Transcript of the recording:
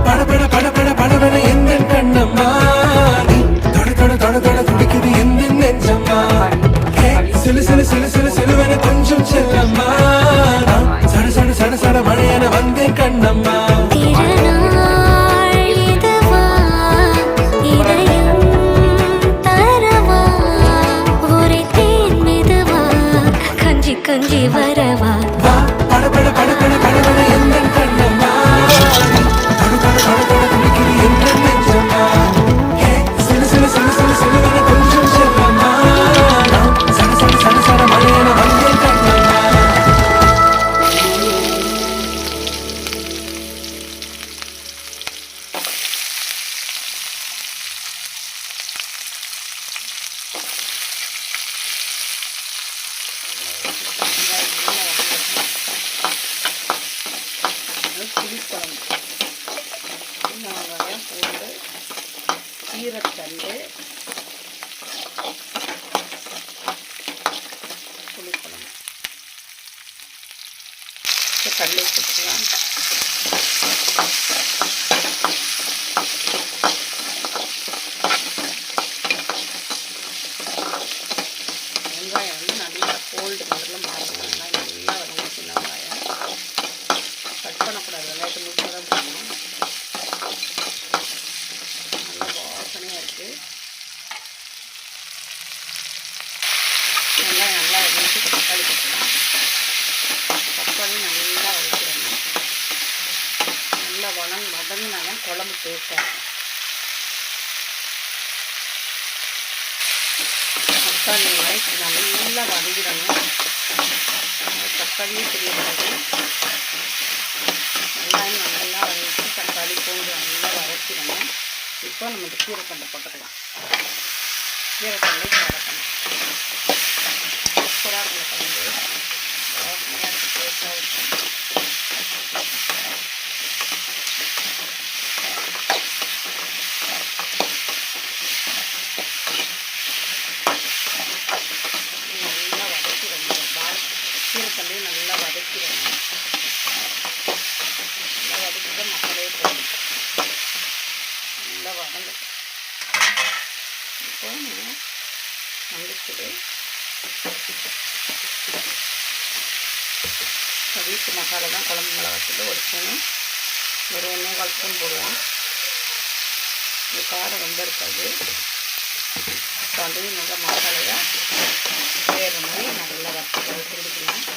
படபட படபட படபட எந்த கண்ணம்மா நீ தொட தொட தொட தொட துடிக்குது எந்த நெஞ்சம்மா சிலு சிலு சிலு சிலு சிலுவன கொஞ்சம் செல்லம்மா சட சட சட சட மழையன வந்தேன் கண்ணம்மா கொஞ்சி வரவா படபட படபட படபட எந்த கண்ணம்மா தொட தொட தொட தொட துடிக்குது எந்த நெஞ்சம்மா சிலு சிலு சிலு சிலு சிலுவன கொஞ்சம் செல்லம்மா சட சட சட சட மழையன வந்தேன் கண்ணம்மா புளிக்குழம்பு வெங்காயம் பூண்டு சீரத்தண்டு புளிக்குழம்பு கல் வச்சுக்கலாம். வெங்காயம் வந்து நல்லா கோல்டு கலரில் மாறணும். வெங்காயம் நல்லா வதங்கி சின்ன வெங்காயம் கட் பண்ணக்கூடாது. வெங்காயத்தை முழுசாக தான் போடணும். நல்லா வாசனையாக இருக்குது. வெங்காயம் நல்லா வதங்கி தக்காளி போட்டுக்கலாம். தக்காளி நல்லா வதக்கிடணும். நல்லா வதங்கினா தான் குழம்பு டேஸ்ட்டாக இருக்கும். தக்காளி நல்லா வதக்கிடணும். தக்காளியே தெரியக்கூடாது. வெங்காயம் நல்லா வதக்கி தக்காளி பூண்டு நல்லா வதக்கிடணும். இப்போ நம்ம இந்த கீரைக்கண்டை போட்டுக்கலாம். கீரைக்கண்டை வதக்கணும். சூப்பராக இருக்கும் குழம்பு. வாசனையாக இருக்குது, டேஸ்ட்டாக இருக்கும். நல்லா வதக்கிடணும். கீரைக்கண்டையும் நல்லா வதக்கிடணும். நல்லா வதக்கிட்டு மசாலையே போடணும். நல்லா வதங்கட்டும். இப்போ மல்லித்தூள், வீட்டு மசாலா தான் குழம்பு மிளகாத்தூள் ஒரு ஸ்பூனு, ஒரு 1.25 ஸ்பூன் போடுவோம். இது காரம் ரொம்ப இருக்காது. இப்போ அதையும் நல்லா மசாலையாக வேறு மாதிரி நல்லா வறுத்துக்கலாம்.